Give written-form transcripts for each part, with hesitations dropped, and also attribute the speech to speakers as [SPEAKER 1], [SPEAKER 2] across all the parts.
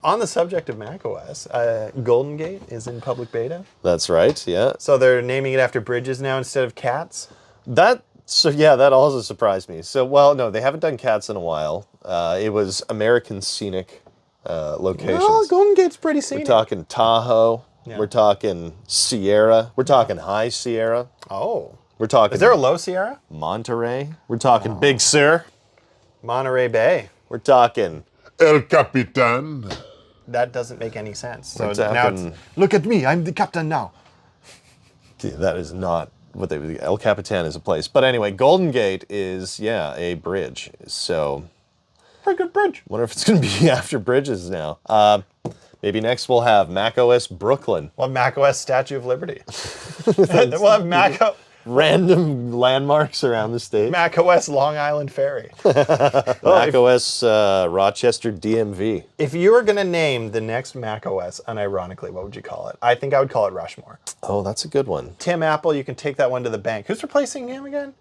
[SPEAKER 1] On the subject of macOS, Golden Gate is in public beta.
[SPEAKER 2] That's right, yeah.
[SPEAKER 1] So they're naming it after bridges now instead of cats?
[SPEAKER 2] That also surprised me. So, well, no, they haven't done cats in a while. It was American scenic locations.
[SPEAKER 1] Well, Golden Gate's pretty
[SPEAKER 2] We're
[SPEAKER 1] scenic.
[SPEAKER 2] talking Tahoe.
[SPEAKER 1] Yeah.
[SPEAKER 2] We're talking Sierra. We're talking High Sierra.
[SPEAKER 1] Oh.
[SPEAKER 2] We're talking...
[SPEAKER 1] Is there a Low Sierra?
[SPEAKER 2] Monterey. We're talking Big Sur.
[SPEAKER 1] Monterey Bay.
[SPEAKER 2] We're talking...
[SPEAKER 3] El Capitan.
[SPEAKER 1] That doesn't make any sense. So
[SPEAKER 2] We're
[SPEAKER 1] now
[SPEAKER 2] talking-
[SPEAKER 1] it's, look at me, I'm the captain now.
[SPEAKER 2] Yeah, that is not what they... El Capitan is a place. But anyway, Golden Gate is, yeah, a bridge. So...
[SPEAKER 1] Pretty good bridge.
[SPEAKER 2] Wonder if it's going to be after bridges now. Maybe next we'll have macOS Brooklyn.
[SPEAKER 1] We'll have macOS Statue of Liberty. We'll have
[SPEAKER 2] Random landmarks around the state.
[SPEAKER 1] macOS Long Island Ferry.
[SPEAKER 2] macOS Rochester DMV.
[SPEAKER 1] If you were going to name the next macOS, unironically, what would you call it? I think I would call it Rushmore.
[SPEAKER 2] Oh, that's a good one.
[SPEAKER 1] Tim Apple, you can take that one to the bank. Who's replacing him again?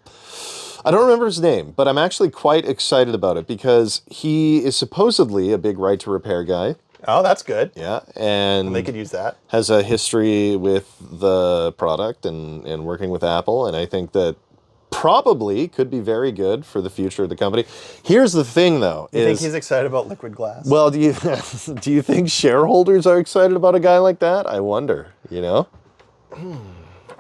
[SPEAKER 2] I don't remember his name, but I'm actually quite excited about it because he is supposedly a big right to repair guy.
[SPEAKER 1] Oh, that's good.
[SPEAKER 2] Yeah, and
[SPEAKER 1] They could use that.
[SPEAKER 2] has a history with the product and working with Apple, and I think that probably could be very good for the future of the company. Here's the thing, though.
[SPEAKER 1] You think he's excited about liquid glass?
[SPEAKER 2] Well, do you think shareholders are excited about a guy like that? I wonder, you know?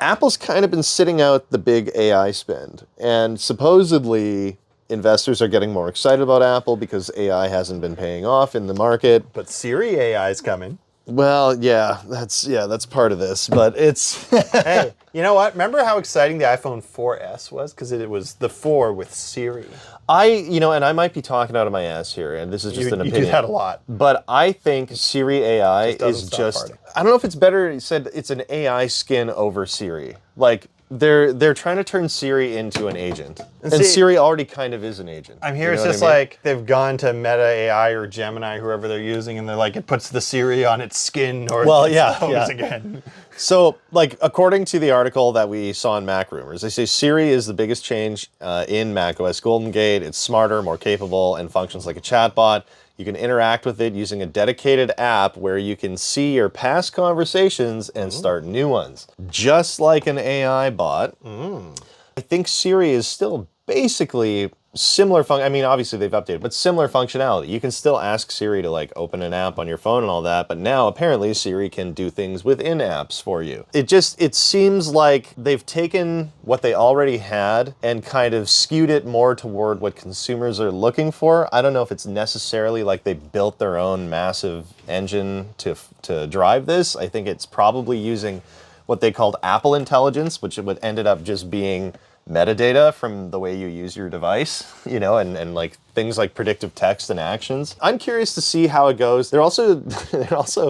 [SPEAKER 2] Apple's kind of been sitting out the big AI spend, and supposedly investors are getting more excited about Apple because AI hasn't been paying off in the market.
[SPEAKER 1] But Siri AI is coming.
[SPEAKER 2] Well, that's part of this, but it's
[SPEAKER 1] Hey, you know what? Remember how exciting the iPhone 4S was? Because it was the 4 with Siri.
[SPEAKER 2] and I might be talking out of my ass here, and this is just an
[SPEAKER 1] You
[SPEAKER 2] opinion.
[SPEAKER 1] do that a lot.
[SPEAKER 2] But I think Siri AI
[SPEAKER 1] doesn't
[SPEAKER 2] is
[SPEAKER 1] stop
[SPEAKER 2] just,
[SPEAKER 1] farting.
[SPEAKER 2] I don't know if it's better, he said it's an AI skin over Siri. Like, they're trying to turn Siri into an agent. And
[SPEAKER 1] see-
[SPEAKER 2] Siri already kind of is an agent.
[SPEAKER 1] I'm here,
[SPEAKER 2] You
[SPEAKER 1] it's
[SPEAKER 2] know
[SPEAKER 1] just
[SPEAKER 2] what I mean?
[SPEAKER 1] like they've gone to Meta AI or Gemini, whoever they're using, and they're like, it puts the Siri on its skin or its toes again.
[SPEAKER 2] So, like, according to the article that we saw in Mac Rumors, they say Siri is the biggest change in macOS Golden Gate. It's smarter, more capable, and functions like a chatbot. You can interact with it using a dedicated app where you can see your past conversations and start new ones. Just like an AI bot. I think Siri is still basically similar I mean, obviously they've updated, but similar functionality. You can still ask Siri to like open an app on your phone and all that, but now apparently Siri can do things within apps for you. It seems like they've taken what they already had and kind of skewed it more toward what consumers are looking for. I don't know if it's necessarily like they built their own massive engine to drive this. I think it's probably using what they called Apple Intelligence, which would ended up just being metadata from the way you use your device, and like things like predictive text and actions. I'm curious to see how it goes. They're also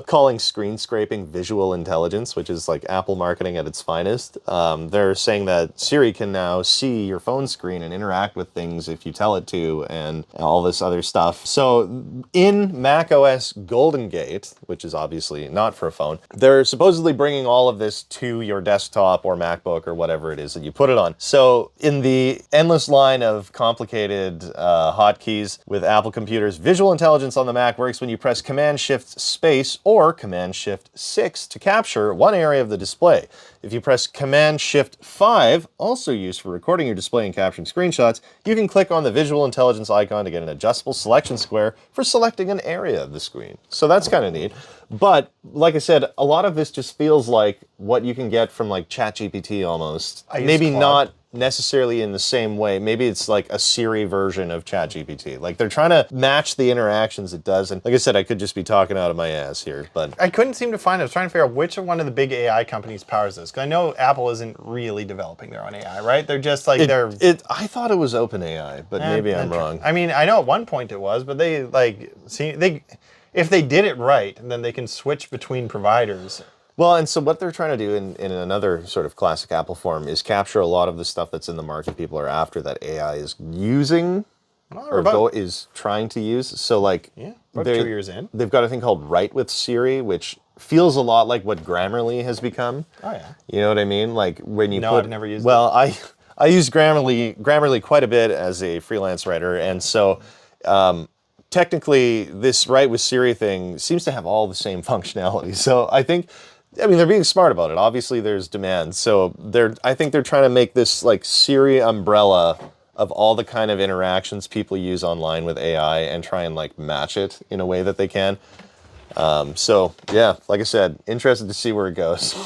[SPEAKER 2] calling screen scraping visual intelligence, which is like Apple marketing at its finest. They're saying that Siri can now see your phone screen and interact with things if you tell it to, and all this other stuff. So in macOS Golden Gate, which is obviously not for a phone, they're supposedly bringing all of this to your desktop or MacBook or whatever it is that you put it on. So in the endless line of complicated hotkeys with Apple computers, visual intelligence on the Mac works when you press Command-Shift-Space or Command-Shift-6 to capture one area of the display. If you press Command-Shift-5, also used for recording your display and capturing screenshots, you can click on the visual intelligence icon to get an adjustable selection square for selecting an area of the screen. So that's kind of neat. But like I said, a lot of this just feels like what you can get from like ChatGPT almost. Maybe not necessarily in the same way. Maybe it's like a Siri version of ChatGPT. Like they're trying to match the interactions it does. And like I said, I could just be talking out of my ass here, but
[SPEAKER 1] I couldn't seem to find it. I was trying to figure out which one of the big AI companies powers this. Because I know Apple isn't really developing their own AI, right? They're just like
[SPEAKER 2] I thought it was OpenAI, but maybe I'm wrong.
[SPEAKER 1] I mean, I know at one point it was, but they if they did it right, then they can switch between providers.
[SPEAKER 2] Well, and so what they're trying to do in another sort of classic Apple form is capture a lot of the stuff that's in the market people are after that AI is using is trying to use. So like,
[SPEAKER 1] about 2 years in.
[SPEAKER 2] They've got a thing called Write with Siri, which feels a lot like what Grammarly has become.
[SPEAKER 1] Oh yeah.
[SPEAKER 2] You know what I mean? Like when you
[SPEAKER 1] I've never used it.
[SPEAKER 2] Well, I use Grammarly quite a bit as a freelance writer, and so technically this Write with Siri thing seems to have all the same functionality. So I think, I mean, they're being smart about it. Obviously there's demand. So I think they're trying to make this like Siri umbrella of all the kind of interactions people use online with AI and try and like match it in a way that they can. So yeah, like I said, interested to see where it goes.